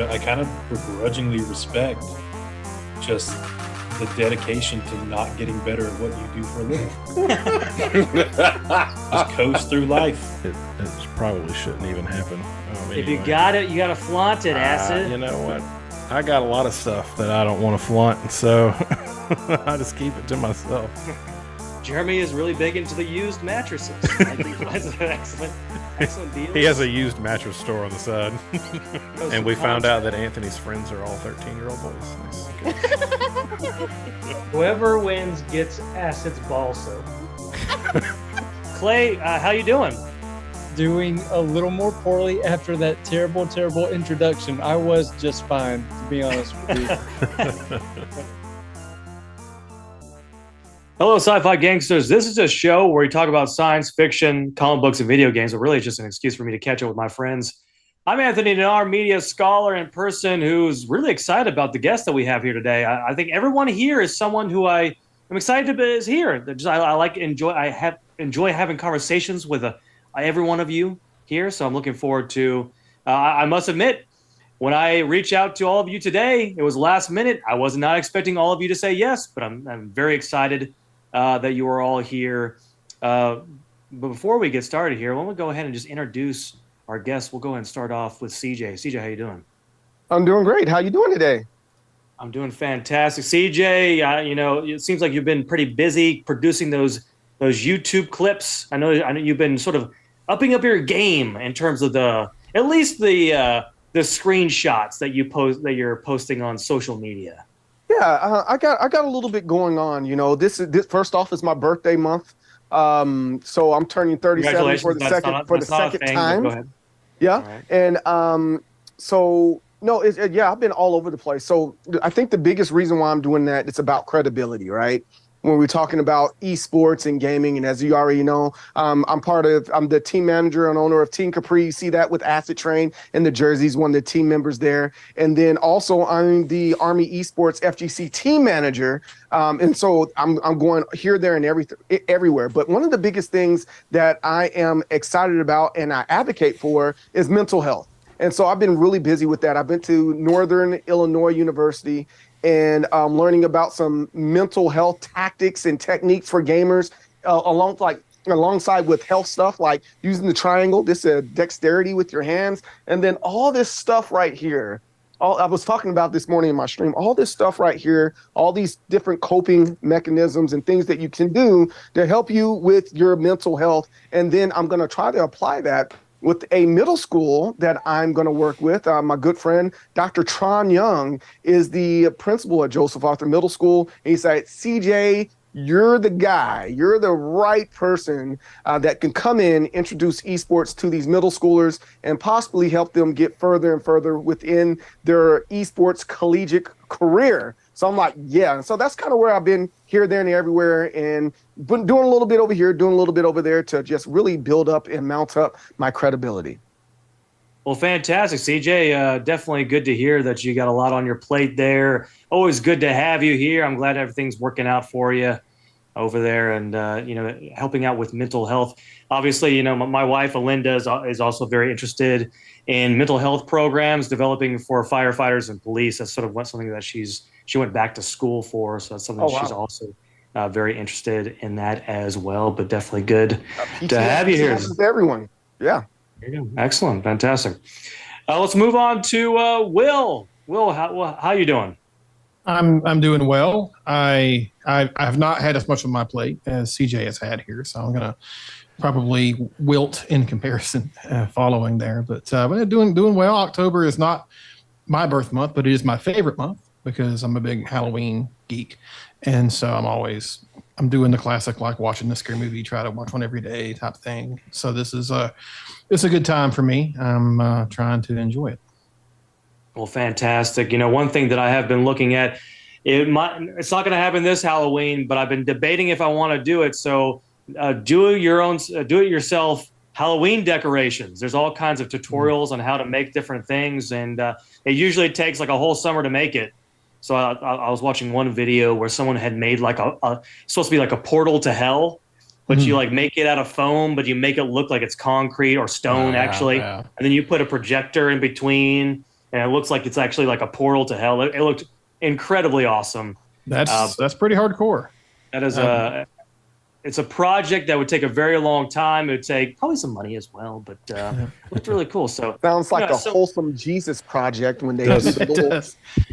I kind of begrudgingly respect just the dedication to not getting better at what you do for a living. Just coast through life. It probably shouldn't even happen. If you got it, you got to flaunt it, Acid. You know what? I got a lot of stuff that I don't want to flaunt, so I just keep it to myself. Jeremy is really big into the used mattresses. That's an excellent deal. He has a used mattress store on the side. And we found out that Anthony's friends are all 13-year-old boys. Whoever wins gets Acid's ball soap. Clay, how you doing? Doing a little more poorly after that terrible introduction. I was just fine, to be honest with you. Hello, sci-fi gangsters. This is a show where we talk about science fiction, comic books, and video games, but really it's just an excuse for me to catch up with my friends. I'm Anthony Denard, media scholar and person who's really excited about the guest that we have here today. I think everyone here is someone who I am excited to be is here. I enjoy having conversations with every one of you here, so I'm looking forward to. I must admit, when I reached out to all of you today, it was last minute. I was not expecting all of you to say yes, but I'm very excited that you are all here. But before we get started here, why don't we go ahead and just introduce our guests. We'll go ahead and start off with CJ. CJ, how you doing? I'm doing great. How you doing today? I'm doing fantastic. CJ, it seems like you've been pretty busy producing those YouTube clips. I know you've been sort of upping up your game in terms of the screenshots that you're posting on social media. Yeah, I got a little bit going on. This first off is my birthday month. So I'm turning 37 for the second time. Go ahead. Yeah. Right. And I've been all over the place. So I think the biggest reason why I'm doing that, it's about credibility, right? When we're talking about esports and gaming, and as you already know, I'm the team manager and owner of Team Capri. You see that with Acidtrain and the jerseys, one of the team members there. And then also I'm the Army Esports FGC team manager. And so I'm going here, there, and everywhere. But one of the biggest things that I am excited about and I advocate for is mental health. And so I've been really busy with that. I've been to Northern Illinois University and learning about some mental health tactics and techniques for gamers, alongside with health stuff like using the triangle, this dexterity with your hands, and then all this stuff right here. I was talking about this morning in my stream, all this stuff right here, all these different coping mechanisms and things that you can do to help you with your mental health. And then I'm going to try to apply that with a middle school that I'm going to work with. My good friend, Dr. Tron Young, is the principal at Joseph Arthur Middle School. And he said, CJ, you're the guy. You're the right person that can come in, introduce esports to these middle schoolers, and possibly help them get further and further within their esports collegiate career. So I'm like, yeah. So that's kind of where I've been here, there, and everywhere, and been doing a little bit over here, doing a little bit over there to just really build up and mount up my credibility. Well, fantastic, CJ. Definitely good to hear that you got a lot on your plate there. Always good to have you here. I'm glad everything's working out for you over there, and helping out with mental health. Obviously, my wife Alinda is also very interested in mental health programs, developing for firefighters and police. That's sort of something that she went back to school for. So that's something she's also very interested in that as well. But definitely good to have you here. With everyone, yeah. Excellent, fantastic. Let's move on to Will. Will, how you doing? I'm doing well. I have not had as much on my plate as CJ has had here, so I'm gonna probably wilt in comparison following there. But doing well. October is not my birth month, but it is my favorite month because I'm a big Halloween geek, and so I'm doing the classic, like watching the scary movie, try to watch one every day type thing. So it's a good time for me. I'm trying to enjoy it. Well, fantastic. One thing that I have been looking at, it's not going to happen this Halloween, but I've been debating if I want to do it. So do it yourself Halloween decorations. There's all kinds of tutorials on how to make different things, and it usually takes like a whole summer to make it. So I was watching one video where someone had made like it's supposed to be like a portal to hell, but you like make it out of foam, but you make it look like it's concrete or stone actually. Yeah. And then you put a projector in between and it looks like it's actually like a portal to hell. It looked incredibly awesome. That's pretty hardcore. That is it's a project that would take a very long time. It would take probably some money as well, but it looked really cool. So Sounds like a wholesome Jesus project when they do the little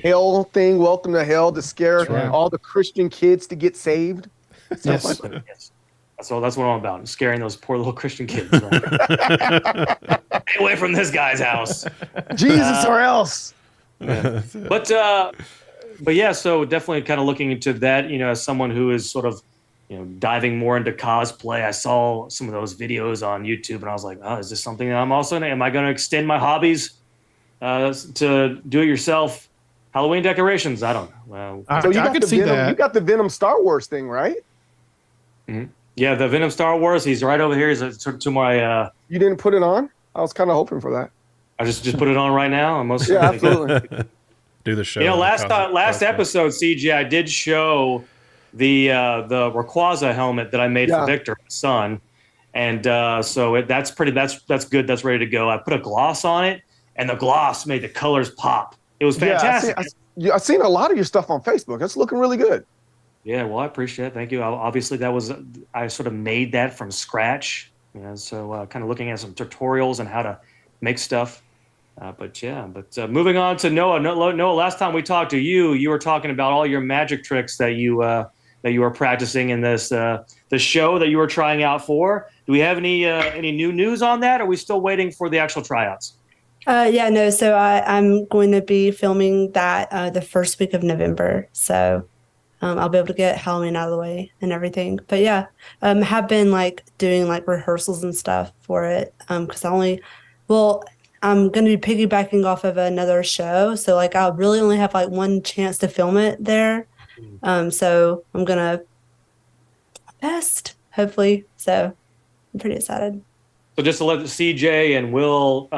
hell thing, welcome to hell, to scare all the Christian kids to get saved. Yes. Yes. That's what I'm about. Scaring those poor little Christian kids. Right? Stay away from this guy's house. Jesus or else. Yeah. But yeah, so definitely kind of looking into that, as someone who is sort of, diving more into cosplay. I saw some of those videos on YouTube and I was like, oh, is this something that am I going to extend my hobbies to do it yourself Halloween decorations? I don't know. So you I could see Venom, that. you got the Venom Star Wars thing, right? Mm-hmm. Yeah, the Venom Star Wars. He's right over here. He's to my. You didn't put it on? I was kind of hoping for that. I just put it on right now. Yeah, absolutely. Do the show. Last episode, CJ, I did show the Rayquaza helmet that I made for Victor, his son, and so that's good. That's ready to go. I put a gloss on it, and the gloss made the colors pop. It was fantastic. I've seen a lot of your stuff on Facebook. That's looking really good. Yeah, well, I appreciate it. Thank you. Obviously, I sort of made that from scratch. So kind of looking at some tutorials on how to make stuff. But moving on to Noah. Noah, last time we talked to you, you were talking about all your magic tricks that you were practicing in this the show that you were trying out for. Do we have any new news on that? Or are we still waiting for the actual tryouts? So I'm going to be filming that the first week of November. So I'll be able to get Halloween out of the way and everything. But yeah, have been doing rehearsals and stuff for it. Because I'm going to be piggybacking off of another show. So I really only have one chance to film it there. So I'm going to best, hopefully. So I'm pretty excited. So just to let CJ and Will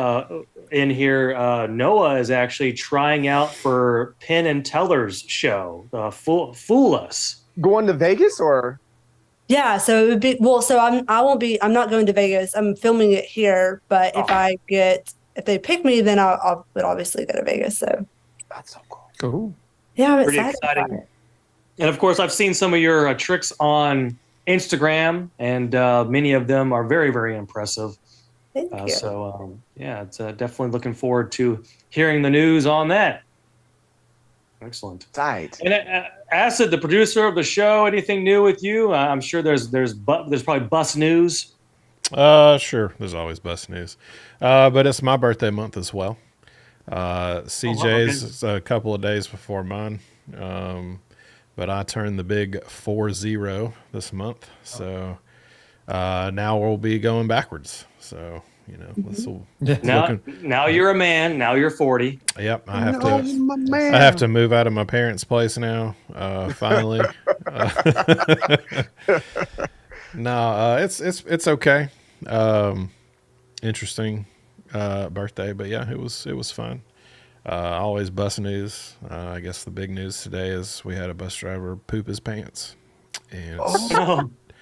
in here, Noah is actually trying out for Penn and Teller's show, Fool Us. Going to Vegas or? Yeah, so it would be I'm not going to Vegas. I'm filming it here, but if they pick me, then I would obviously go to Vegas. So That's so cool. Cool. yeah, I'm Pretty excited exciting. about it. And of course, I've seen some of your tricks on Instagram, and many of them are very, very impressive. Thank you. It's definitely looking forward to hearing the news on that. Excellent. Tight. And Acid, the producer of the show, anything new with you? I'm sure there's probably bus news. Sure. There's always bus news. But it's my birthday month as well. CJ's is a couple of days before mine. But I turned the big 40 this month. So now we'll be going backwards. So, Now you're a man. Now you're 40. Yep. I have to move out of my parents' place now. Finally. No, it's okay. Interesting birthday, but yeah, it was fun. Always bus news. I guess the big news today is we had a bus driver poop his pants, and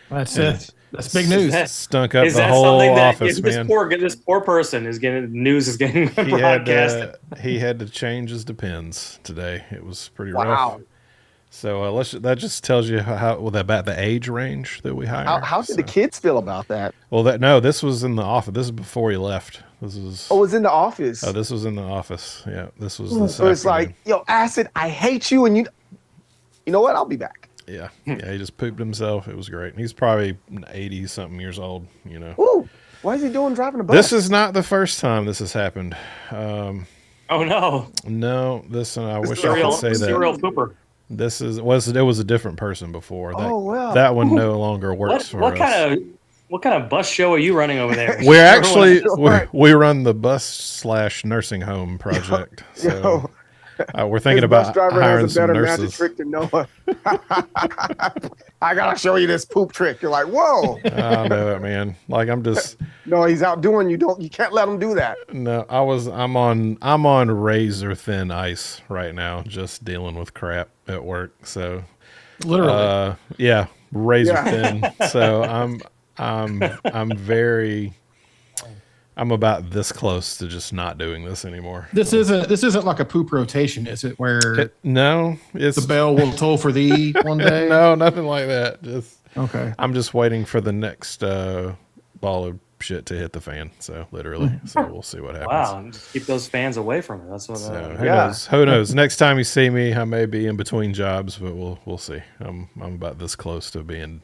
That's it. That's big news. Stunk up the whole office, man. This poor person is getting broadcast. He had to change his Depends today. It was pretty rough. So that just tells you about the age range that we hire. How did the kids feel about that? Well, this was in the office. This is before he left. This was. Oh, it was in the office. Oh, this was in the office. Yeah, this was. So it's like, yo, Acid, I hate you, and you know what? I'll be back. Yeah, he just pooped himself. It was great. He's probably 80-something years old. Ooh, what is he doing driving a bus? This is not the first time this has happened. Oh no! No, I wish I Serial could say that. Serial pooper. It was a different person before. That one no longer works for us. What kind of bus show are you running over there? We're actually we run the bus/nursing home project. So we're thinking about hiring some nurses. Magic trick than Noah. I gotta show you this poop trick. You're like, whoa! I know it, man. I'm just. No, he's outdoing you. You can't let him do that. No, I'm on razor thin ice right now, just dealing with crap at work. So Literally. yeah. razor thin. So I'm about this close to just not doing this anymore. This isn't like a poop rotation, is it? Where no, it's the bell will toll for thee one day. No, nothing like that. Just okay. I'm just waiting for the next ball of shit to hit the fan. So literally, so we'll see what happens. Wow, just keep those fans away from it. That's what. So who knows? Who knows? Next time you see me, I may be in between jobs, but we'll see. I'm about this close to being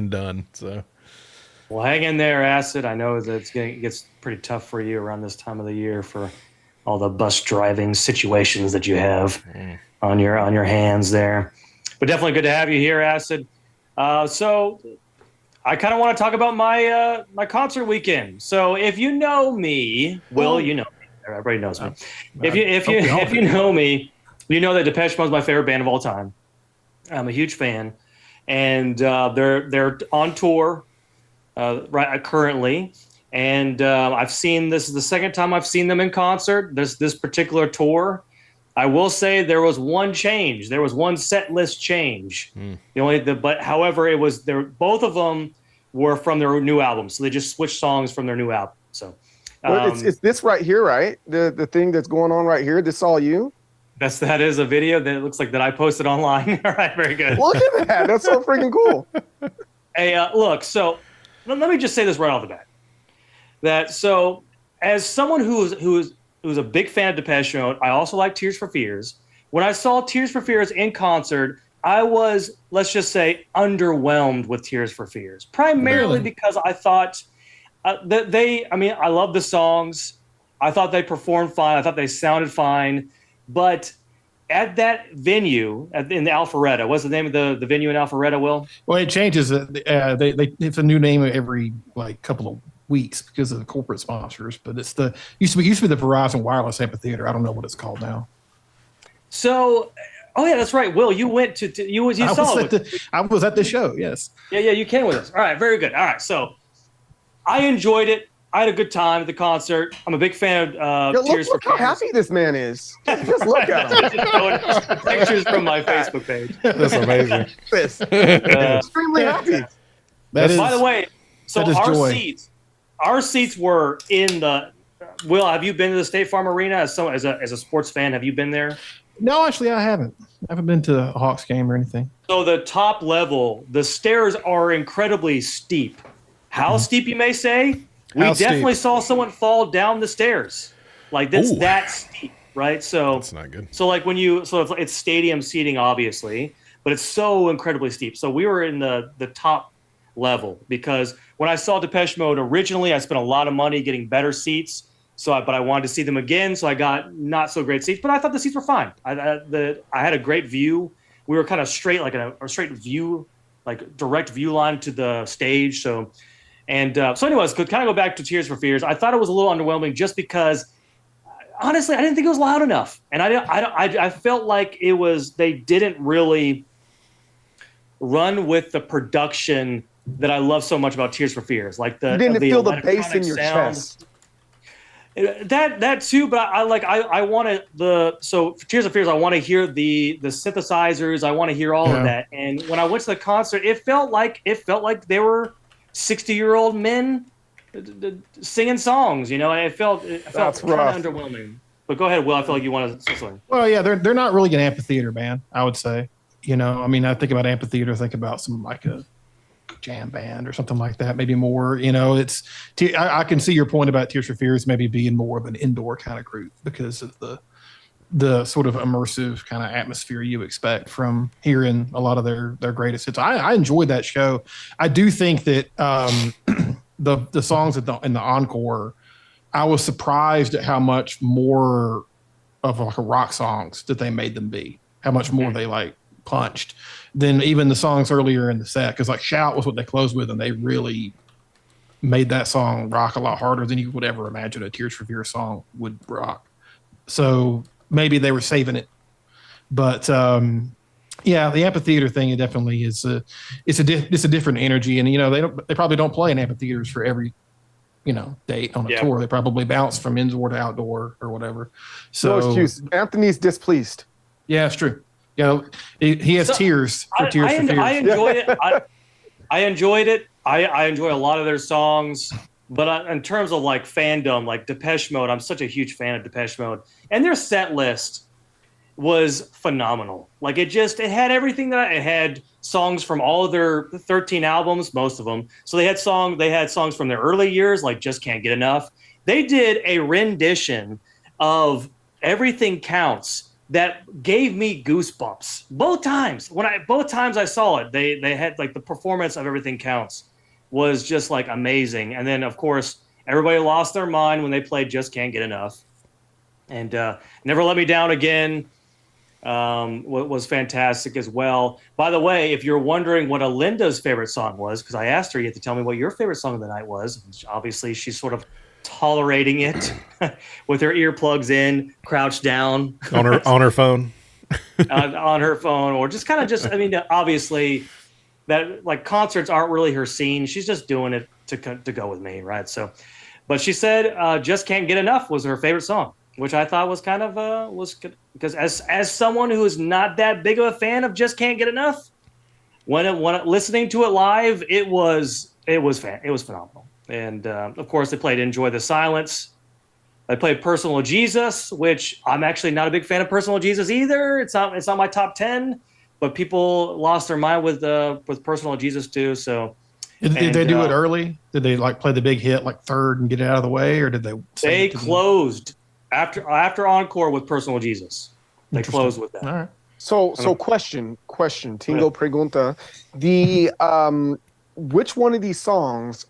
done. So. Well, hang in there, Acid. I know that it gets pretty tough for you around this time of the year for all the bus driving situations that you have on your hands there. But definitely good to have you here, Acid. So I kind of want to talk about my my concert weekend. So if you know me, Will, you know me. Everybody knows me. If you know me, you know that Depeche Mode is my favorite band of all time. I'm a huge fan, and they're on tour. Right currently, and I've seen this is the second time I've seen them in concert. This particular tour, I will say there was one change. There was one set list change. But however, it was there. Both of them were from their new album, so they just switched songs from their new album. So it's this right here, right? The thing that's going on right here. This all you? That is a video that looks like that I posted online. All right, very good. Look at that. That's so freaking cool. Hey, look, so. Let me just say this right off the bat. That so, as someone who's a big fan of Depeche Mode, I also like Tears for Fears. When I saw Tears for Fears in concert, I was, let's just say, underwhelmed with Tears for Fears. Primarily because I thought that I love the songs. I thought they performed fine. I thought they sounded fine. But at that venue in the Alpharetta, what's the name of the venue in Alpharetta, Will? Well, it changes. It's a new name every couple of weeks because of the corporate sponsors. But it's used to be the Verizon Wireless Amphitheater. I don't know what it's called now. So, oh yeah, that's right. Will, you went to I was at the show. Yes. Yeah, you came with us. All right, very good. All right, so I enjoyed it. I had a good time at the concert. I'm a big fan of Tears for Fears. Look how happy this man is. Just look at him. Pictures from my Facebook page. That's amazing. Extremely happy. By the way, so our seats were in the. Will, have you been to the State Farm Arena as a sports fan? Have you been there? No, actually, I haven't. I haven't been to a Hawks game or anything. So the top level, the stairs are incredibly steep. How steep, you may say? We definitely saw someone fall down the stairs. Like that steep, right? So that's not good. So like it's stadium seating, obviously, but it's so incredibly steep. So we were in the top level because when I saw Depeche Mode originally, I spent a lot of money getting better seats. But I wanted to see them again, so I got not so great seats. But I thought the seats were fine. I had a great view. We were kind of straight, like a straight view, like direct view line to the stage. So anyways, could kind of go back to Tears for Fears. I thought it was a little underwhelming just because, honestly, I didn't think it was loud enough, and I felt like they didn't really run with the production that I love so much about Tears for Fears. Like you didn't feel the bass in your chest. That too, but I wanted for Tears of Fears, I want to hear the synthesizers. I want to hear all of that. And when I went to the concert, it felt like they were 60-year-old men singing songs. You know, and it felt kind of underwhelming. But go ahead, Will. I feel like you want to say something. Well, yeah, they're not really an amphitheater band, I would say. You know, I mean, I think about amphitheater, think about some like a jam band or something like that, maybe more. You know, I can see your point about Tears for Fears maybe being more of an indoor kind of group because of the sort of immersive kind of atmosphere you expect from hearing a lot of their greatest hits. I enjoyed that show. I do think that the songs in the encore, I was surprised at how much more of like a rock songs that they made them be, how much more they like punched than even the songs earlier in the set. Because like Shout was what they closed with, and they really made that song rock a lot harder than you would ever imagine a Tears for Fears song would rock. So maybe they were saving it, but yeah, the amphitheater thing, it definitely is it's a different energy, and you know they probably don't play in amphitheaters for every date on a tour. They probably bounce from indoor to outdoor or whatever. So no excuse. Anthony's displeased. Yeah, it's true. Yeah, he has tears for Tears for Fears. I enjoyed it. I enjoyed it. I enjoy a lot of their songs, but in terms of like fandom, like Depeche Mode, I'm such a huge fan of Depeche Mode, and their set list was phenomenal. Like it had everything it had songs from all of their 13 albums, most of them. So they had songs from their early years, like Just Can't Get Enough. They did a rendition of Everything Counts that gave me goosebumps both times. Both times I saw it, they had like the performance of Everything Counts was just like amazing. And then of course everybody lost their mind when they played Just Can't Get Enough. And Never Let Me Down Again was fantastic as well. By the way, if you're wondering what Alinda's favorite song was, because I asked her, you have to tell me what your favorite song of the night was. Obviously, she's sort of tolerating it with her earplugs in, crouched down on her phone, on her phone, or just kind of just. I mean, obviously, that like concerts aren't really her scene. She's just doing it to go with me, right? So, but she said, "Just Can't Get Enough" was her favorite song, which I thought was kind of was because as someone who is not that big of a fan of Just Can't Get Enough, when listening to it live, it was phenomenal. And of course, they played "Enjoy the Silence." They played "Personal Jesus," which I'm actually not a big fan of "Personal Jesus" either. It's not my top 10, but people lost their mind with "Personal Jesus" too. So did they do it early? Did they like play the big hit like third and get it out of the way, or did they? They closed after encore with "Personal Jesus." They closed with that. All right. So question, Tingo pregunta, which one of these songs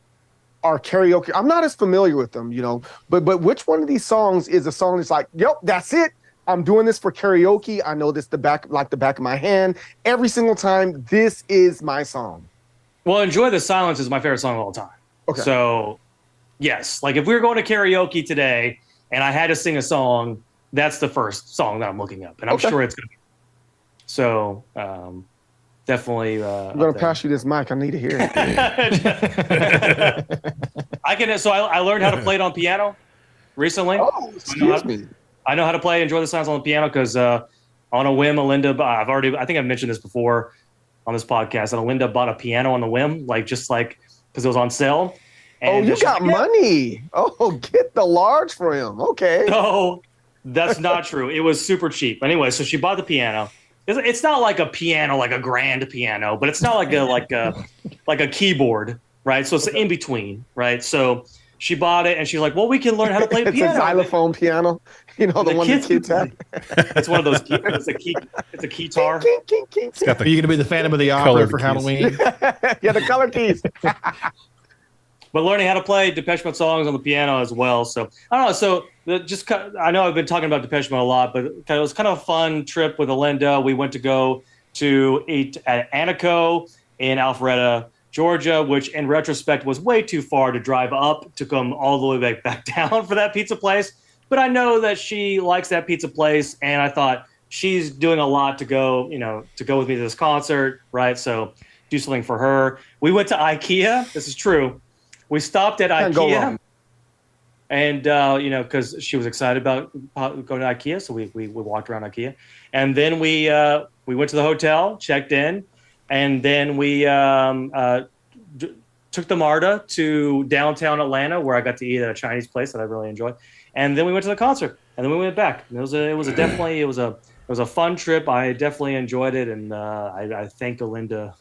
are karaoke? I'm not as familiar with them, but which one of these songs is a song that's like, yep, that's it. I'm doing this for karaoke. I know this the back of my hand. Every single time, this is my song. Well, "Enjoy the Silence" is my favorite song of all time. Okay. So, yes, like if we were going to karaoke today and I had to sing a song, that's the first song that I'm looking up, and I'm sure it's going to be. So, definitely. I'm going to pass you this mic. I need to hear it. I can. So I learned how to play it on piano recently. Oh, excuse me. I know how to play "Enjoy the Silence" on the piano because on a whim, Alinda. I think I've mentioned this before on this podcast. And Alinda bought a piano on the whim, because it was on sale. And you got money. Oh, get the large for him. Okay. No, that's not true. It was super cheap. Anyway, so she bought the piano. It's not like a piano, like a grand piano, but it's not like a keyboard, right? So it's in between, right? So she bought it, and she's like, "Well, we can learn how to play piano." It's a xylophone piano, the one the kids have. It's one of those. It's a keytar. Are you going to be the Phantom of the Opera for Halloween? Yeah, the color keys. But learning how to play Depeche Mode songs on the piano as well. So I don't know. So I know I've been talking about Depeche Mode a lot, but it was kind of a fun trip with Alinda. We went to go to eat at Anico in Alpharetta, Georgia, which in retrospect was way too far to drive up to come all the way back down for that pizza place. But I know that she likes that pizza place, and I thought she's doing a lot to go with me to this concert, right? So do something for her. We went to IKEA. This is true. We stopped at IKEA, and because she was excited about going to IKEA, so we walked around IKEA, and then we went to the hotel, checked in, and then we took the MARTA to downtown Atlanta, where I got to eat at a Chinese place that I really enjoyed, and then we went to the concert, and then we went back. And it was a fun trip. I definitely enjoyed it, and I thank Alinda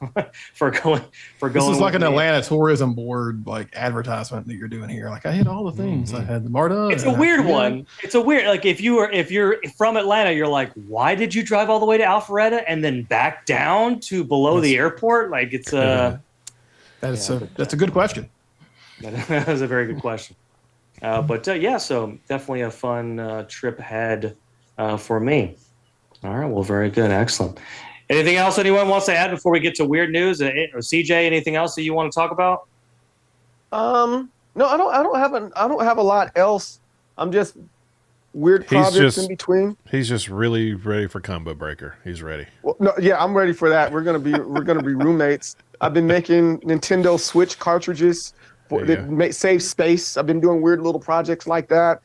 for going. This is like an Atlanta tourism board advertisement that you're doing here. Like I hit all the things. I had the MARTA. It's a weird one. It's a weird if you're from Atlanta, you're like, why did you drive all the way to Alpharetta and then back down to below the airport? That's a good question. That was a very good question. So definitely a fun trip ahead for me. All right. Well, very good. Excellent. Anything else anyone wants to add before we get to weird news? Or CJ, anything else that you want to talk about? No, I don't have a lot else. I'm just weird projects in between. He's just really ready for Combo Breaker. He's ready. Well, no, yeah, I'm ready for that. We're gonna be roommates. I've been making Nintendo Switch cartridges that save space. I've been doing weird little projects like that.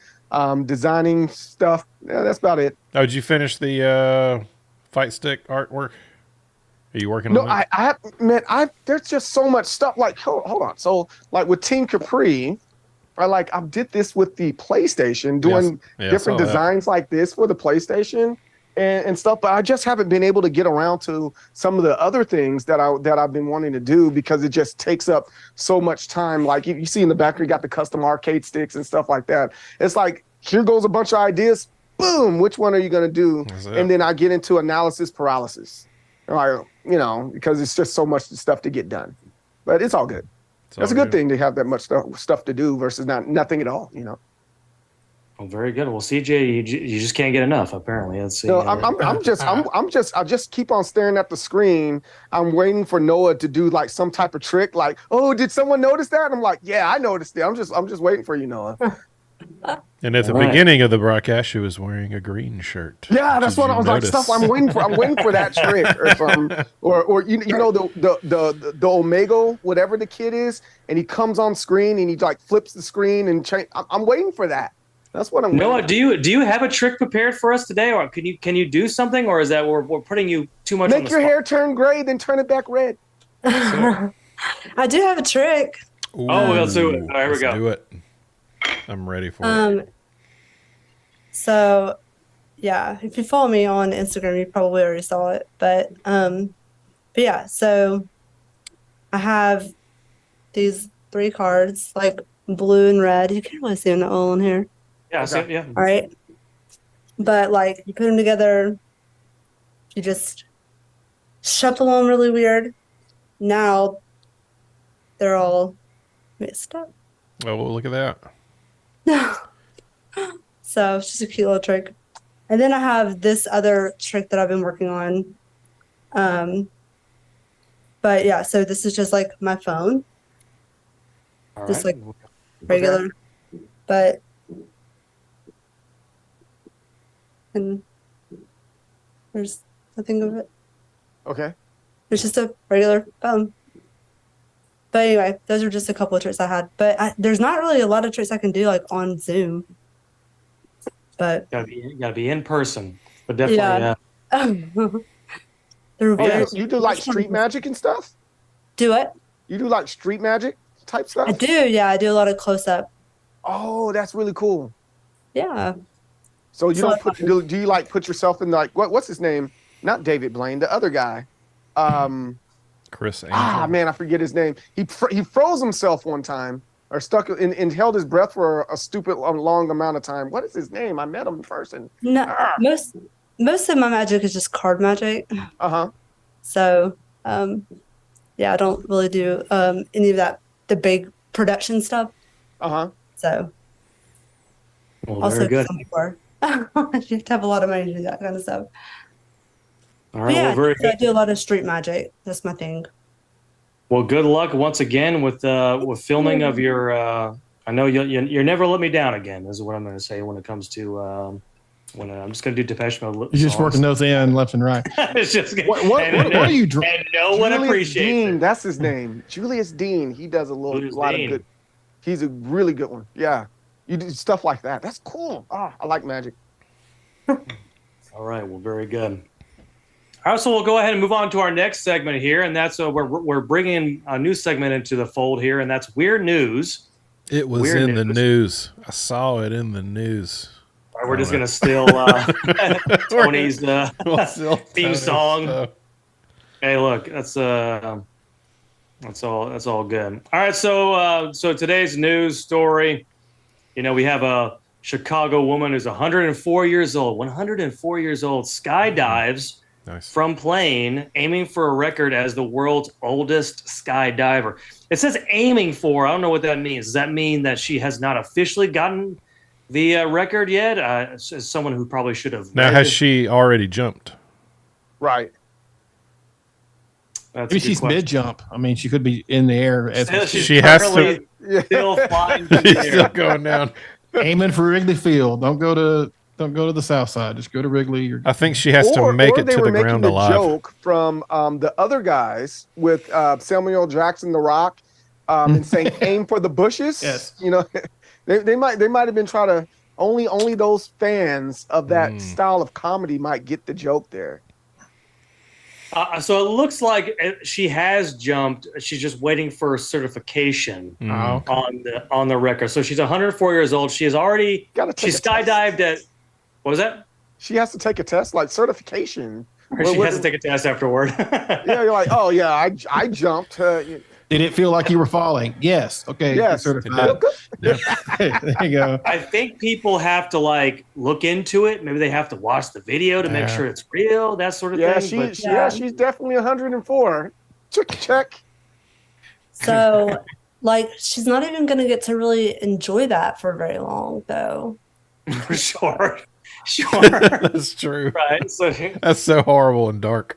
Designing stuff. Yeah, that's about it. Oh, did you finish the fight stick artwork? Are you working No, on it? I have, man, there's just so much stuff. Like, hold on. There's just so much stuff. Like, hold on. So, like with Team Capri, I did this with the PlayStation, doing Yeah, I different saw that. designs like this for the PlayStation and stuff. But I just haven't been able to get around to some of the other things that I've been wanting to do because it just takes up so much time. Like you see in the back, you got the custom arcade sticks and stuff like that. It's like, here goes a bunch of ideas. Boom, which one are you going to do? That's it. And then I get into analysis paralysis. Like, because it's just so much stuff to get done. But it's all good. That's a good thing to have that much stuff to do versus nothing at all. Well, very good. Well, CJ, you just can't get enough. Apparently, let's see. No, I just keep on staring at the screen. I'm waiting for Noah to do like some type of trick. Like, oh, did someone notice that? And I'm like, yeah, I noticed it. I'm just waiting for you, Noah. And at the All right. beginning of the broadcast, she was wearing a green shirt. Yeah, that's Did what you I was like. notice? Stuff I'm waiting for. I'm waiting for that trick or something, or the Omega, whatever the kid is, and he comes on screen and he like flips the screen and change. I'm waiting for that. That's what I'm. Noah, waiting for. do you have a trick prepared for us today, or can you do something, or is that we're putting you too much on Make the your spot? hair turn gray, then turn it back red. I do have a trick. Oh, let's do it. All right, here we Let's go. do it. I'm ready for it. So yeah, if you follow me on Instagram, you probably already saw it. But yeah, so I have these 3 cards, like blue and red. You can't really see them all in here. Yeah, so, yeah. All right. But like you put them together, you just shuffle them really weird. Now they're all mixed up. Oh, well, look at that. So it's just a cute little trick. And then I have this other trick that I've been working on. But yeah, so this is just like my phone, All just right. like regular. But and there's nothing of it. Okay. It's just a regular phone. But anyway, those are just a couple of tricks I had. But there's not really a lot of tricks I can do like on Zoom. But Gotta be in person, but definitely. yeah. They're Oh, very, you do like street magic and stuff? do it. You do like street magic type stuff? I do, yeah. I do a lot of close up. Oh, that's really cool. Yeah. So you So don't do you like put yourself in like what's his name? Not David Blaine, the other guy. Chris Angel. Man, I forget his name. He froze himself one time or stuck and held his breath for a stupid long amount of time. What is his name? I met him in person. No, most of my magic is just card magic. Uh-huh. So, yeah, I don't really do any of that, the big production stuff. Uh-huh. So, Well, also very good. before. You have to have a lot of money to do that kind of stuff. All But right. yeah, Well, very so I good. do a lot of street magic. That's my thing. Well, good luck once again with filming of your. I know you're never let me down again. Is what I'm going to say when it comes to when I'm just going to do Depeche Mode. You're just working those in left and right. It's just What are you and no one Julius appreciates Dean, it. that's his name. Julius Dean. He does a Julius lot Dean. of good. He's a really good one. Yeah. You do stuff like that. That's cool. I like magic. All right. Well, very good. All right, so we'll go ahead and move on to our next segment here, and that's we're bringing a new segment into the fold here, and that's weird news. It was Weird in the news. news. I saw it in the news. All right, we're just gonna steal Tony's theme song. Hey, look, that's all good. All right, so today's news story, we have a Chicago woman who's 104 years old. 104 years old, skydives from plane, aiming for a record as the world's oldest skydiver. It says aiming for. I don't know what that means. Does that mean that she has not officially gotten the record yet? As someone who probably should have. Now, has she already jumped? Right. That's Maybe she's mid jump. I mean, she could be in the air. She has to. Still flying through the She's still air. going down. Aiming for Wrigley Field. Don't go to the south side. Just go to Wrigley. I think she has to make it they to were the making ground the alive. joke from the other guys with Samuel Jackson, The Rock, and saying "aim for the bushes." Yes. They might have been trying to only those fans of that style of comedy might get the joke there. So it looks like she has jumped. She's just waiting for certification on the record. So she's 104 years old. She has already she skydived at what was that? She has to take a test, like certification. She has to take a test afterward. Yeah, you're like, oh yeah, I jumped. Did it feel like you were falling? Yes. Okay. Yes. Certified. There you go. I think people have to like look into it. Maybe they have to watch the video to make sure it's real, that sort of thing. She's definitely 104. Check. So, like, she's not even going to get to really enjoy that for very long, though. Sure. That's true. Right. So that's so horrible and dark.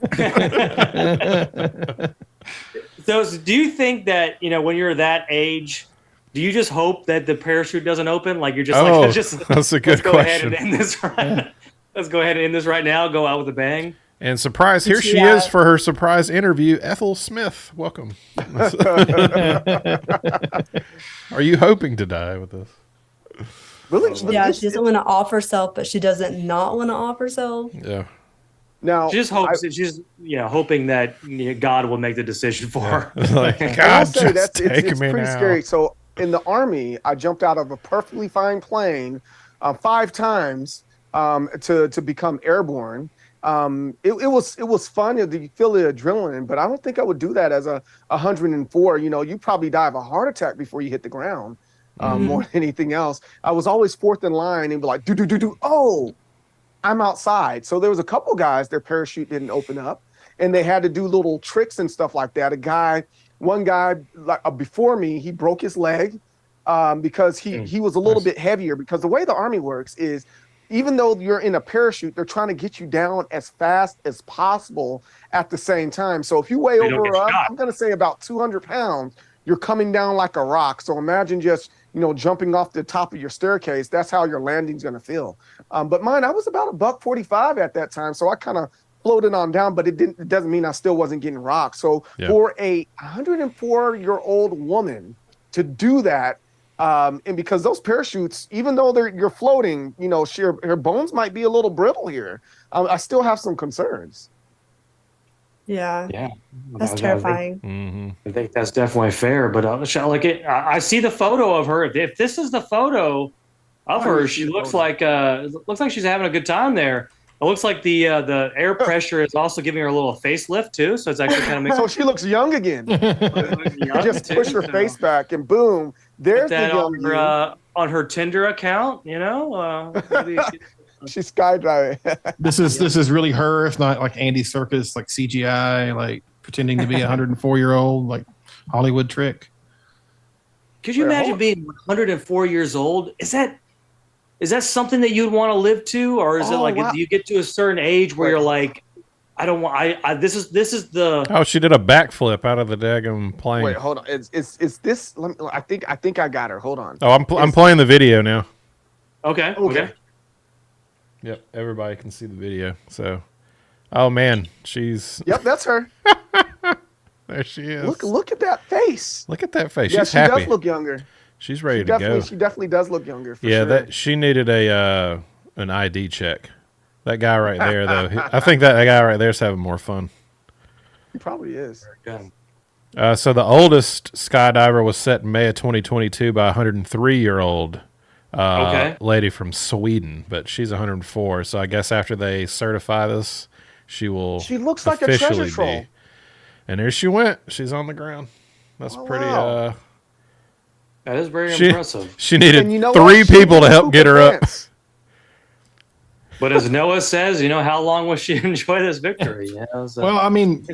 So do you think that, when you're that age, do you just hope that the parachute doesn't open? Like you're just that's a good question. Go ahead and end this let's go ahead and end this right now. Go out with a bang. And surprise, here she is for her surprise interview. Ethel Smith, welcome. Are you hoping to die with this? Really? Yeah, she doesn't want to off herself, but she doesn't not want to off herself. Yeah. Now she just hopes she's hoping that God will make the decision for her. Like, God, just take it's me pretty now. scary. So in the Army, I jumped out of a perfectly fine plane 5 times to become airborne. It was fun. You feel the adrenaline, but I don't think I would do that as a 104. You probably die of a heart attack before you hit the ground. More than anything else. I was always fourth in line and be like, do. Oh, I'm outside. So there was a couple guys, their parachute didn't open up and they had to do little tricks and stuff like that. One guy before me, he broke his leg because he was a little bit heavier, because the way the Army works is even though you're in a parachute, they're trying to get you down as fast as possible at the same time. So if you weigh I'm going to say about 200 pounds, you're coming down like a rock. So imagine just, jumping off the top of your staircase. That's how your landing's going to feel. But mine, I was about $145 at that time. So I kind of floated on down, but it doesn't mean I still wasn't getting rocked. So for a 104-year-old woman to do that, and because those parachutes, even though you're floating, her bones might be a little brittle here. I still have some concerns. Yeah. Yeah. That's terrifying. I think that's definitely fair. But I see the photo of her. If this is the photo of her, she looks like she's having a good time there. It looks like the air pressure is also giving her a little facelift too. So it's actually kind of makes so she looks young again. Just push her face back and boom, there's the young on her Tinder account. Maybe she's skydiving. This is really her, if not like Andy Serkis, like CGI, like pretending to be a 104-year-old, like Hollywood trick. Could you imagine being 104 years old? Is that something that you'd want to live to, or is it like do you get to a certain age where you're like, I don't want. This is the. Oh, she did a backflip out of the daggum plane. Wait, hold on. Is this? I think I got her. Hold on. Oh, I'm playing the video now. Okay. Yep, everybody can see the video. So, oh man, she's. Yep, that's her. There she is. Look at that face. Look at that face. Yeah, she's she happy. does look younger. She's ready to go. She definitely does look younger. For yeah, sure. that she needed an ID check. That guy right there, though, I think that guy right there is having more fun. He probably is. So the oldest skydiver was set in May of 2022 by a 103-year-old lady from Sweden, but she's 104. So I guess after they certify this, she will. She looks like a treasure troll. And there she went. She's on the ground. That's pretty. Wow. That is very impressive. She needed 3 people to help get her up. But as Noah says, how long will she enjoy this victory? Well, I mean,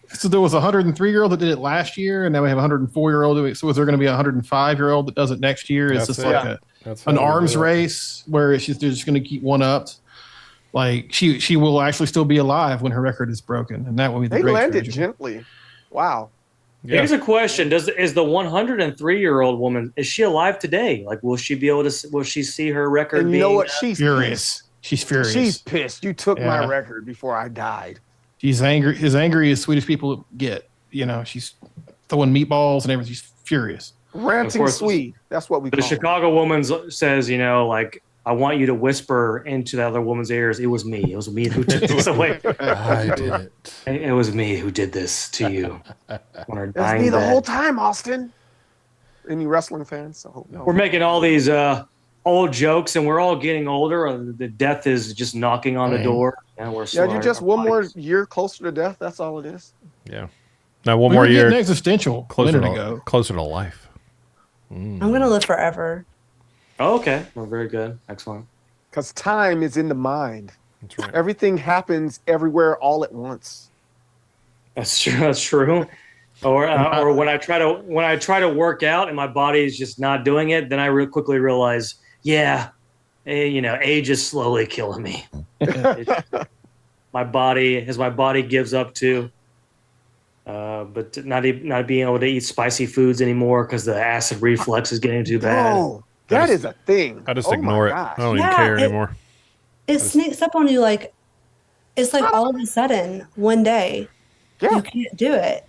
so there was a 103-year-old that did it last year, and now we have a 104-year-old. So is there going to be a 105-year-old that does it next year? Is this like an arms race where they're just going to keep one up? Like she will actually still be alive when her record is broken, and that will be the. They great landed tragedy. gently. Wow. Yeah. Here's a question: is the 103-year-old woman, is she alive today? Like, will she be able to? Will she see her record? And you know what? She's furious. She's furious. She's pissed. You took my record before I died. She's angry. As angry as Swedish people get. She's throwing meatballs and everything. She's furious. Ranting Swede. That's what we call the Chicago woman says, like, I want you to whisper into the other woman's ears, it was me. It was me who took this away. I did it. It was me who did this to you. On our That's dying me the bed. whole time, Austin. Any wrestling fans? So, no. We're making all these old jokes, and we're all getting older. The death is just knocking on the door, and we're Yeah, you're just one more year closer to death. That's all it is. Yeah. Now one We more were year getting existential a minute ago. closer to life. I'm gonna live forever. Oh, okay, well, very good, excellent. Because time is in the mind. That's right. Everything happens everywhere all at once. That's true. That's true. Or when I try to work out and my body is just not doing it, then I quickly realize, age is slowly killing me. My body gives up to, but not being able to eat spicy foods anymore because the acid reflux is getting too bad. Oh, that is a thing. I just Oh ignore my it. gosh. I don't even Yeah, care anymore. It sneaks up on you like it's like all of a sudden one day Yeah, you can't do it.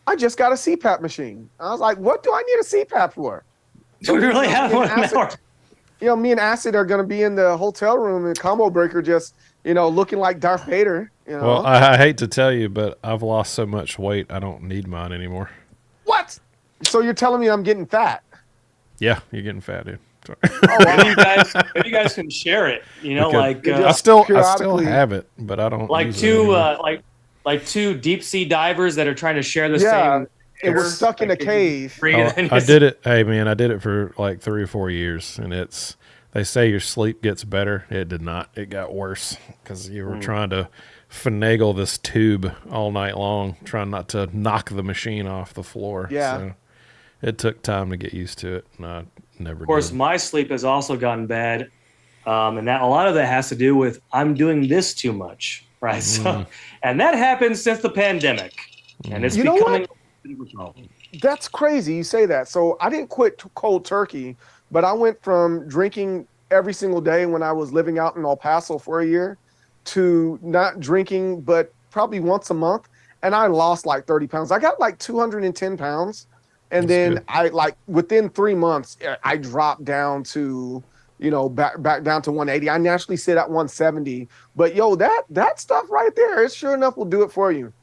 I just got a CPAP machine. I was like, what do I need a CPAP for? Do we really have one now? Me and Acid are going to be in the hotel room in Combo Breaker just, looking like Darth Vader. Well, I hate to tell you, but I've lost so much weight, I don't need mine anymore. What? So you're telling me I'm getting fat? Yeah, you're getting fat, dude. Sorry. Maybe you guys can share it. I still periodically- have it, but I don't. Like use it two anymore. like two deep sea divers that are trying to share the Yeah, same. and we're air. stuck in a Like, cave. breathe Oh, in. I did it. Hey, man, I did it for like 3 or 4 years, and they say your sleep gets better. It did not. It got worse because you were trying to finagle this tube all night long, trying not to knock the machine off the floor. Yeah. So it took time to get used to it, and I never Of course, did. my sleep has also gotten bad, and that a lot of that has to do with I'm doing this too much, right? So, and that happened since the pandemic, and it's You know becoming what? a bit of a problem. That's crazy you say that. So I didn't quit cold turkey, but I went from drinking every single day when I was living out in El Paso for a year to not drinking, but probably once a month. And I lost like 30 pounds. I got like 210 pounds. And That's then good. I like within 3 months, I dropped down to, back down to 180. I naturally sit at 170. But that stuff right there, it sure enough will do it for you.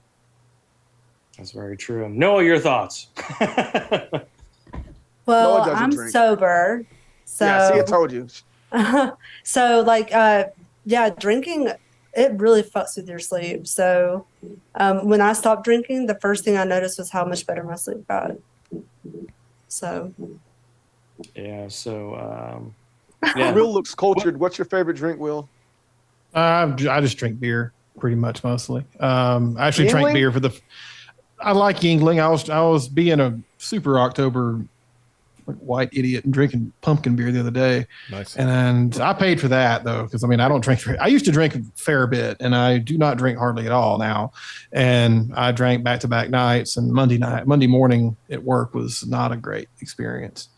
That's very true. Noah, your thoughts? Well, doesn't I'm drink. sober. So Yeah, see, I told you. so drinking it really fucks with your sleep. So when I stopped drinking, the first thing I noticed was how much better my sleep got. So Yeah. So Will looks cultured. What's your favorite drink, Will? I just drink beer pretty much mostly. I actually drank Yingling? beer I like Yingling. I was being a super October white idiot and drinking pumpkin beer the other day. Nice. And I paid for that though, because I don't drink. I used to drink a fair bit, and I do not drink hardly at all now. And I drank back-to-back nights, and Monday morning at work was not a great experience.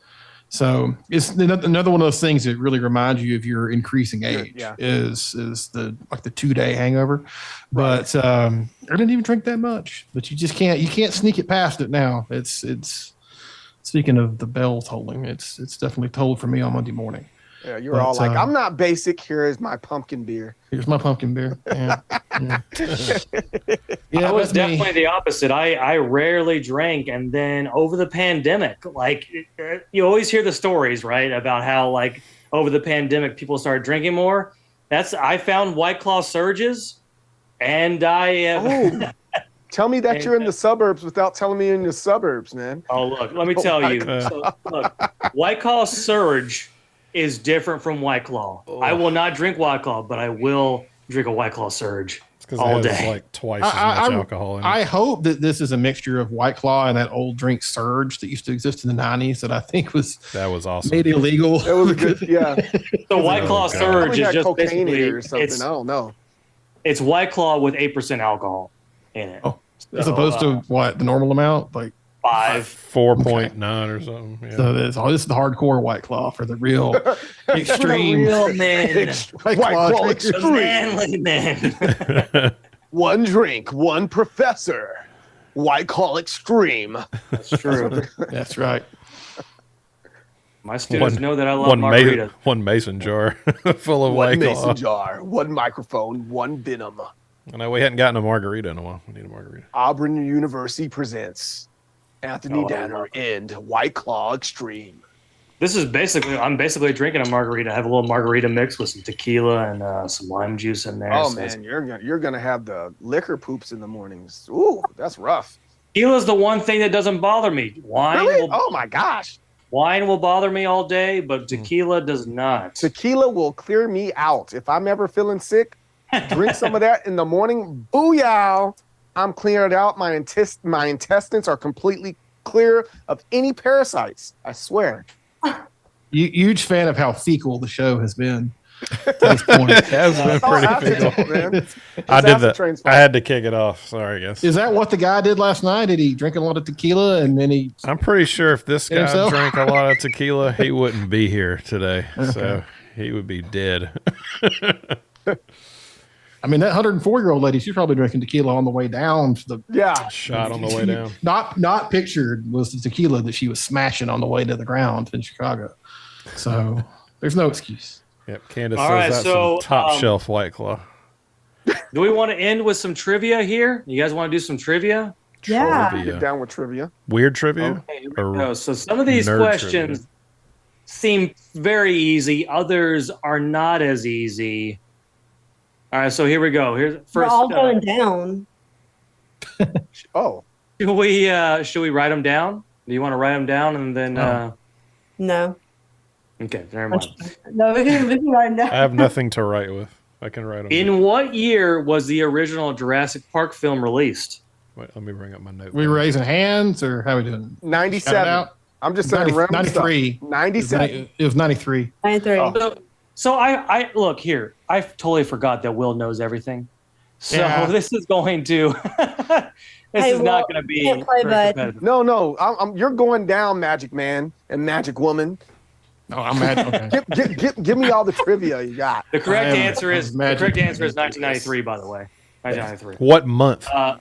So it's another one of those things that really reminds you of your increasing age. Yeah. Is the 2-day hangover. But I didn't even drink that much. But you can't sneak it past it now. It's speaking of the bell tolling, it's definitely tolled for me on Monday morning. Yeah, you're all like, I'm not basic. Here is my pumpkin beer. Here's my pumpkin beer. Yeah. I Yeah, was that's me. definitely the opposite. I rarely drank, and then over the pandemic, you always hear the stories, right, about how like over the pandemic people started drinking more. I found White Claw surges, and I. Tell me that you're in the suburbs without telling me you're in the suburbs, man. Oh, look, let me tell you. So, look, White Claw Surge is different from White Claw. I will not drink White Claw, but I will drink a White Claw Surge all it has day. like twice as much alcohol in it. I hope that this is a mixture of White Claw and that old drink Surge that used to exist in the 90s that I think That was awesome. made illegal. It was a good, yeah. So White Claw God. Surge Probably is had just cocaine basically in it or something. I don't know. it's White Claw with 8% alcohol in it. Oh, as opposed to what the normal amount, like 5. 4.9 or something. Yeah. so. This is the hardcore White Claw for the real extreme Real men. White White Claw Claw drinkers. Extreme. Manly men. One drink, one professor. White Claw Extreme. That's true. That's right. My students One- know that I love margaritas. one mason jar full of One White mason Claw. jar, one microphone, one venom. I know we hadn't gotten a margarita in a while. We need a margarita. Auburn University presents Anthony Oh, I Danner love and White Claw Extreme. This is I'm basically drinking a margarita. I have a little margarita mix with some tequila and some lime juice in there. Oh So man, you're gonna have the liquor poops in the mornings. Ooh, that's rough. tequila's the one thing that doesn't bother me. Really? Oh my gosh. Wine will bother me all day, but tequila does not. Tequila will clear me out. If I'm ever feeling sick, drink some of that in the morning. Booyah! I'm cleared out. My intestines are completely clear of any parasites. I swear. Huge fan of how fecal the show has been to this point. It has been pretty Acidtrain, fecal. man. It's I did that. Acidtrain's I fault. had to kick it off. Sorry, guys. Is that what the guy did last night? Did he drink a lot of tequila and then he? I'm pretty sure if this guy Himself? drank a lot of tequila, he wouldn't be here today. Okay. So he would be dead. I mean, that 104-year-old lady, she's probably drinking tequila on the way down to the. Yeah. Shot on the way down. Not pictured was the tequila that she was smashing on the way to the ground in Chicago. So there's no excuse. Yep. Candace All says right, that's so, some top shelf White Claw. Do we want to end with some trivia here? You guys want to do some trivia? Yeah. Trivia. Get down with trivia. Weird trivia? Okay, here we Or go. So some of these nerd questions trivia? seem very easy. Others are not as easy. All right, so here we go. Here's We're first. all going down. Oh. Should we write them down? Do you want to write them down and then? No. Okay, never mind. No, we can write I down. have nothing to write with. I can write them. In what year was the original Jurassic Park film released? Wait, let me bring up my note. We raising hands or how we doing? Shout it 97. out. I'm just saying round 93. stuff. 97. It was 93. 93. Oh. So I look here. I totally forgot that Will knows everything. So Yeah. this is going to. This Hey, is not Will, going to be. can't play, very bud. competitive. No, you're going down, Magic Man and Magic Woman. Oh, I'm mad. Okay. Give me all the trivia you got. The correct I am- answer is I'm magic. 1993. By the way, 1993. What month? Uh,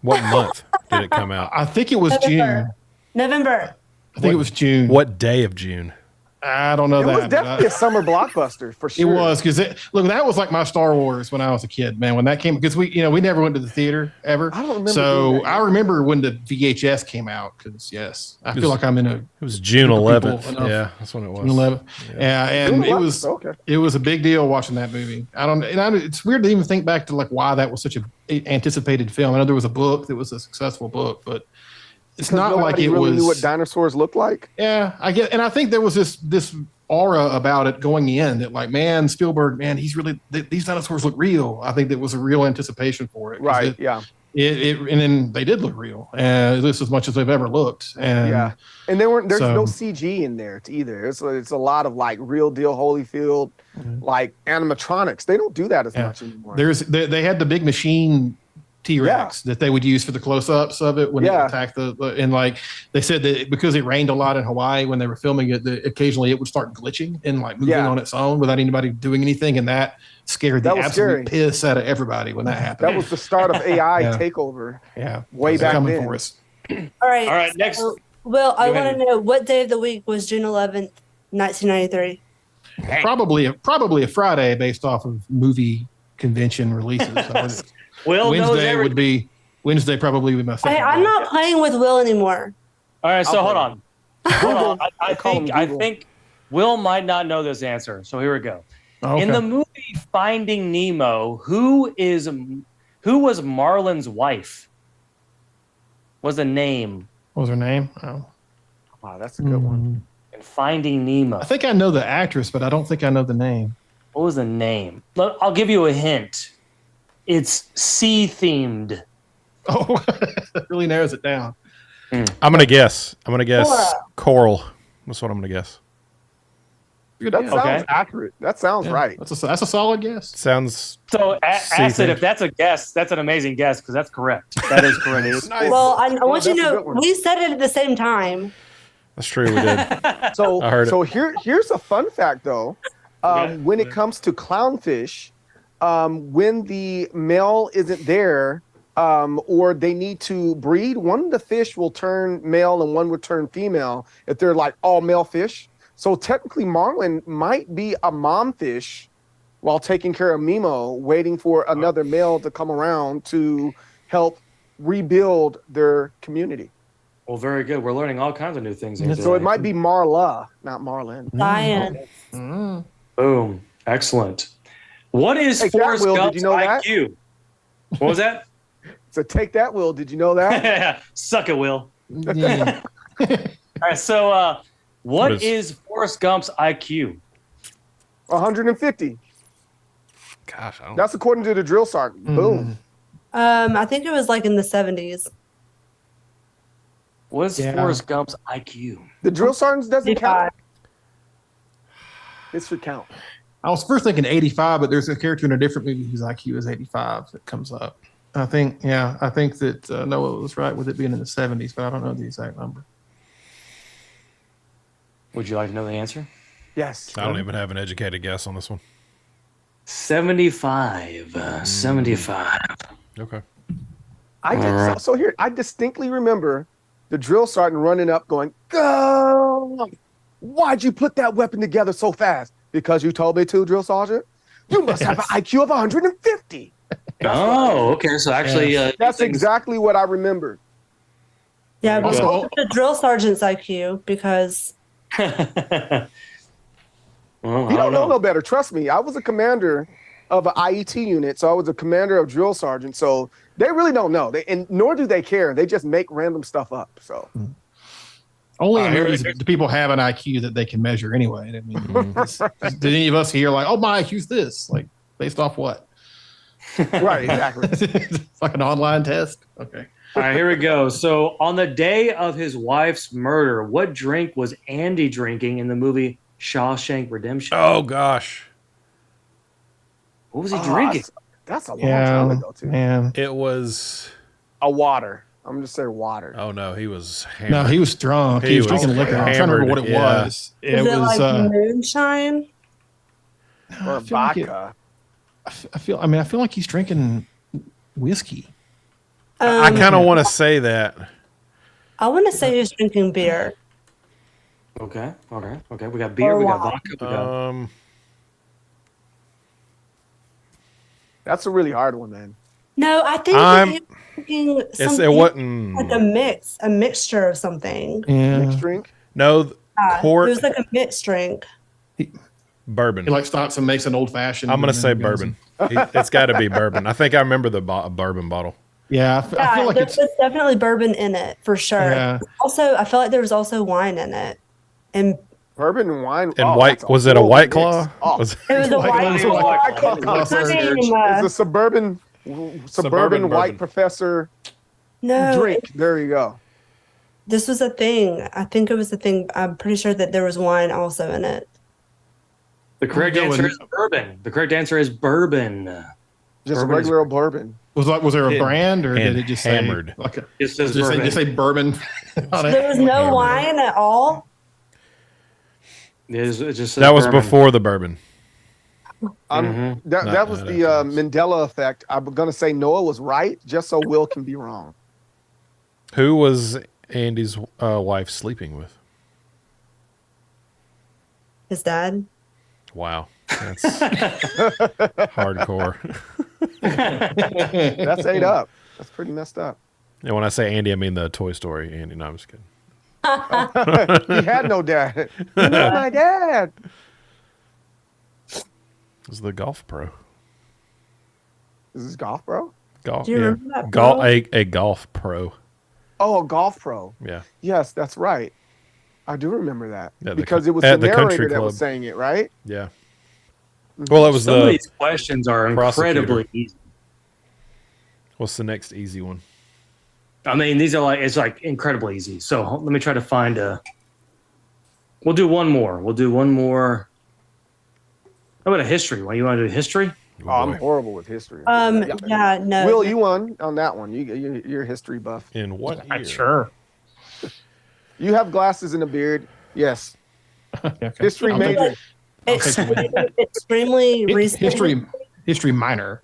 What month did it come out? I think it was June. November. I think it was June. What day of June? I don't know It that. was but definitely a summer blockbuster for It sure. was because look, that was like my Star Wars when I was a kid, man. When that came, because we never went to the theater ever. I don't remember. So doing that. I remember when the VHS came out because yes, I feel like I'm in a It was June Group of 11th. people enough. Yeah, that's when it was. 11. Yeah, and Ooh, it what? was Okay. it was a big deal watching that movie. It's weird to even think back to like why that was such a anticipated film. I know there was a book that was a successful book, but it's Because not like nobody it really was. knew what dinosaurs looked like. Yeah, I get, and I think there was this aura about it going in that like, man, Spielberg, man, he's really these dinosaurs look real. I think there was a real anticipation for it. 'cause Right. Yeah. And then they did look real, at least as much as they've ever looked. And Yeah. And there's so- no CG in there either. It's a lot of like real deal Holyfield, like animatronics. They don't do that as Yeah. much anymore. they had the big machine T-Rex that they would use for the close-ups of it when it Yeah. attacked and like they said that because it rained a lot in Hawaii when they were filming it, that occasionally it would start glitching and like moving Yeah. on its own without anybody doing anything, and that scared That the was absolute scary. piss out of everybody when that happened. That was the start of AI Yeah. takeover. yeah, way It's back coming then. for us. All right. All right, next. Will, I Go want ahead. to know what day of the week was June 11th, 1993? Probably a Friday based off of movie convention releases. Will knows Wednesday everything. would be Wednesday. Probably would be my second. I'm day. not playing with Will anymore. All right, so I'll hold play. on. Hold on. I call him I Google. think Will might not know this answer. So here we go. Okay. In the movie Finding Nemo, who was Marlin's wife? Was the name What was her name? Oh. Wow, that's a good one. in Finding Nemo? I think I know the actress, but I don't think I know the name. What was the name? Look, I'll give you a hint. It's sea themed. Oh, that really narrows it down. I'm gonna guess. Laura. Coral. That's what I'm gonna guess. Good That guess. sounds Okay. accurate. That sounds Yeah, right. that's a solid guess. Sounds. So, Sea Acid, themed. if that's a guess, that's an amazing guess because that's correct. That is correct. Nice. Well, I want you to that's a know good one. we said it at the same time. That's true. We did. So, I heard it. here's a fun fact though. Okay. When it comes to clownfish, when the male isn't there, or they need to breed, one of the fish will turn male and one will turn female if they're like all male fish. So technically, Marlin might be a mom fish while taking care of Mimo, waiting for another male to come around to help rebuild their community. Well, very good. We're learning all kinds of new things here So it today. might be Marla, not Marlin. Science. Mm. Boom. Excellent. What is Hey, Forrest Will, did Gump's you know that? IQ? What was that? So take that, Will. Did you know that? Suck it, Will. Yeah. All right. So, what What is Forrest Gump's IQ? 150. Gosh, I don't. That's according to the drill sergeant. Boom. I think it was like in the 70s. What is Yeah. Forrest Gump's IQ? The drill sergeants doesn't count. 85. It should count. I was first thinking 85, but there's a character in a different movie whose IQ is 85 that comes up. I think that Noah was right with it being in the 70s, but I don't know the exact number. Would you like to know the answer? Yes. I don't even have an educated guess on this one. 75. 75. Okay. So here, I distinctly remember the drill sergeant running up going, "Go! Why'd you put that weapon together so fast?" "Because you told me to, drill sergeant. You must have an IQ of 150. Oh, okay. So actually, That's exactly what I remembered. Yeah, but Also- also the drill sergeant's IQ because well, I You don't know know. no better. Trust me. I was a commander of an IET unit, so I was a commander of drill sergeant. So they really don't know. And nor do they care. They just make random stuff up. So Only in here- movies do people have an IQ that they can measure anyway. I mean, did any of us here like, oh, my IQ's this? Like, based off what? right, exactly. It's like an online test. Okay. All right, here we go. So, on the day of his wife's murder, what drink was Andy drinking in the movie Shawshank Redemption? Oh gosh, What was he Oh, drinking? That's a long time Yeah, ago too. man. it was. A water. I'm just saying water. Oh no, he was hammered. No, he was drunk. He was drinking liquor. I'm trying to remember what it hammered, was. is it was. like moonshine? Or I feel like it- vodka. I feel like he's drinking whiskey. I kind of want to say that. I want to say he's drinking beer. Okay. We got beer, Or we got wine. vodka, we got. That's a really hard one, man. No, I think I'm- that he was drinking It something wasn't. like a mixture of something. Yeah. Mixed drink. No, It port was like a mixed drink. bourbon. He like stops and makes an old fashioned. I'm gonna say bourbon. It's got to be bourbon. I think I remember the bourbon bottle. Yeah, I feel like there it's. was definitely bourbon in it for sure. Yeah. Also, I felt like there was also wine in it, and Bourbon and wine. And Oh, white that's was it a horrible White mix. Claw? Oh, Was- it was a White wine. Claw. White Claw. Claw. It's a suburban Suburban white bourbon. professor No, drink. There you go. this was a thing. I think it was a thing. I'm pretty sure that there was wine also in it. The correct I'm answer going- is bourbon. The correct answer is bourbon. Just Bourbon a is- regular old bourbon. Was there a And- brand or did and it just hammered. say like a, It says just bourbon. say bourbon? on it? There was no Hammered. wine at all. It just says that was bourbon. before the bourbon. Mhm. That Not was that the afterwards. Mandela effect. I'm gonna say Noah was right, just so Will can be wrong. Who was Andy's wife sleeping with? His dad. Wow, that's hardcore. That's 8 up. That's pretty messed up. And when I say Andy, I mean the Toy Story Andy. No, I'm just kidding. He had no dad. You're not my dad. It was the golf pro. Is this golf bro? Golf, Do you yeah. remember that Golf, pro? a golf pro. Oh, a golf pro. Yeah. Yes, that's right. I do remember that Yeah, the because co- it was at the the country narrator that was club. saying it, right? Yeah. Well, it was Some of the. these questions are prosecutor. incredibly easy. What's the next easy one? I mean, these are it's incredibly easy. So let me try to find a. We'll do one more. How about a history one? You want to do history? Oh, I'm boy. horrible with history. Yeah, no. Will, you won on that one. You're a history buff. In what year? Sure. You have glasses and a beard. Yes. Okay. History I'll take- major. Extremely recent. History minor.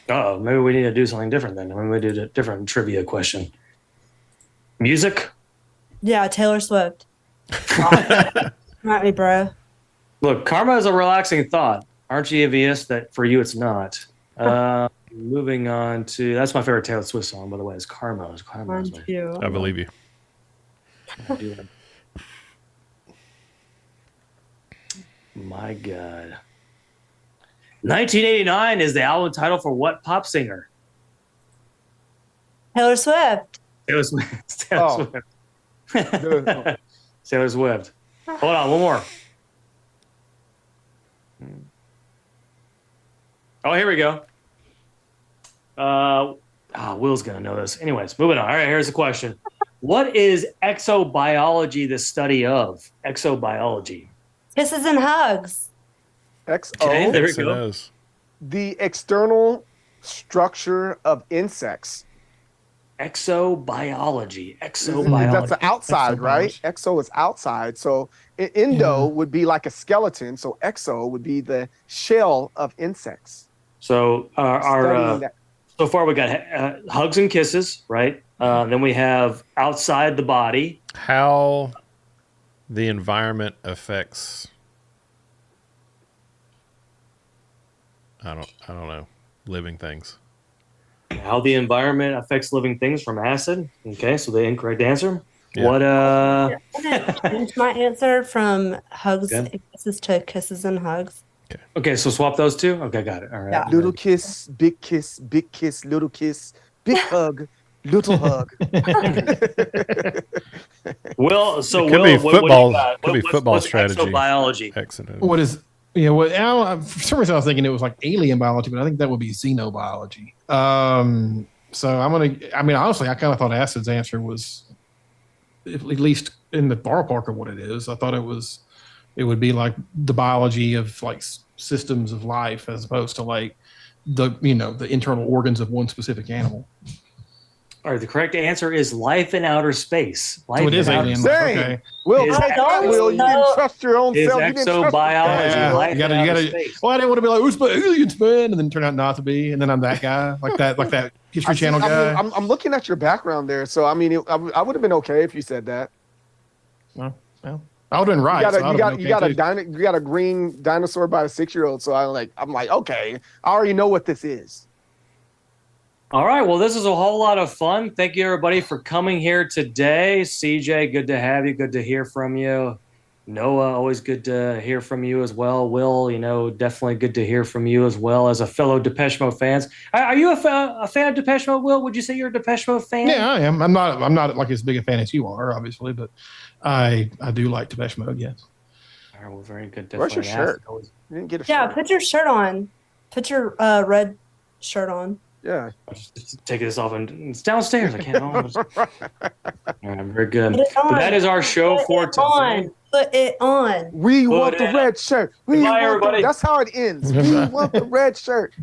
Oh, maybe we need to do something different then. Maybe we do a different trivia question. Music? Yeah, Taylor Swift. Not me, bro. Look, karma is a relaxing thought. Aren't you envious that for you it's not? Moving on to that's my favorite Taylor Swift song, by the way. Is Karma. Mine my too. I believe you. My God. 1989 is the album title for what pop singer? Taylor Swift. Taylor Swift. Oh. Swift. Taylor Swift. Hold on, one more. Oh, here we go. Will's gonna know this. Anyways, moving on. All right, here's the question. What is exobiology the study of? Exobiology. Kisses and hugs. XO, Okay, there we Yes, it go. is. the external structure of insects. Exobiology. That's Exobiology. the outside, right? Exo is outside. So endo would be like a skeleton. So exo would be the shell of insects. So Studying that. so far we got hugs and kisses, right? Then we have outside the body. How the environment affects. I don't know. Living things. How the environment affects living things from acid. Okay, so the incorrect answer. Yeah. What I'm gonna change my answer from hugs Good. and kisses to kisses and hugs. Okay, so swap those two. Okay, got it. All right. Yeah. Little kiss, big kiss, little kiss, big hug, little hug. Well, so It could Will, be what do you football- got? could be What's- football what's strategy. Exobiology. Accident. What is? Yeah, well, for some reason I was thinking it was like alien biology, but I think that would be xenobiology. So I'm gonna. I mean, honestly, I kind of thought Acid's answer was at least in the ballpark of what it is. I thought it would be like the biology of like systems of life as opposed to like the internal organs of one specific animal. All right, the correct answer is life in outer space. Life So it is in outer alien. space. Dang. Okay. Will, Is take that, Will. You exo- didn't trust your own Is self. You didn't trust exobiology. Yeah, Life you in outer gotta. space. Well, I didn't want to be like, "Who's the aliens, man?" and then turn out not to be, and then I'm that guy, like that History Channel guy. I'm looking at your background there, so I mean, I would have been okay if you said that. Well, I would have been right. You got so I would've been you got okay, a too. you got a green dinosaur by a 6-year-old. So I'm like, okay, I already know what this is. All right. Well, this is a whole lot of fun. Thank you, everybody, for coming here today. CJ, good to have you. Good to hear from you. Noah, always good to hear from you as well. Will, definitely good to hear from you as well as a fellow Depeche Mode fans. Are you a fan of Depeche Mode, Will? Would you say you're a Depeche Mode fan? Yeah, I am. I'm not like as big a fan as you are, obviously, but I do like Depeche Mode. Yes. All right. Well, very good. Where's your Definitely shirt? asked. You didn't get a Yeah, shirt. put your shirt on. Put your red shirt on. Yeah. Just take this off and it's downstairs. I can't. All right, very good. Put it on. But that is our show Put for it today. on. Put it on. We Put want the it- red shirt. We Goodbye, want everybody. that's how it ends. We want the red shirt.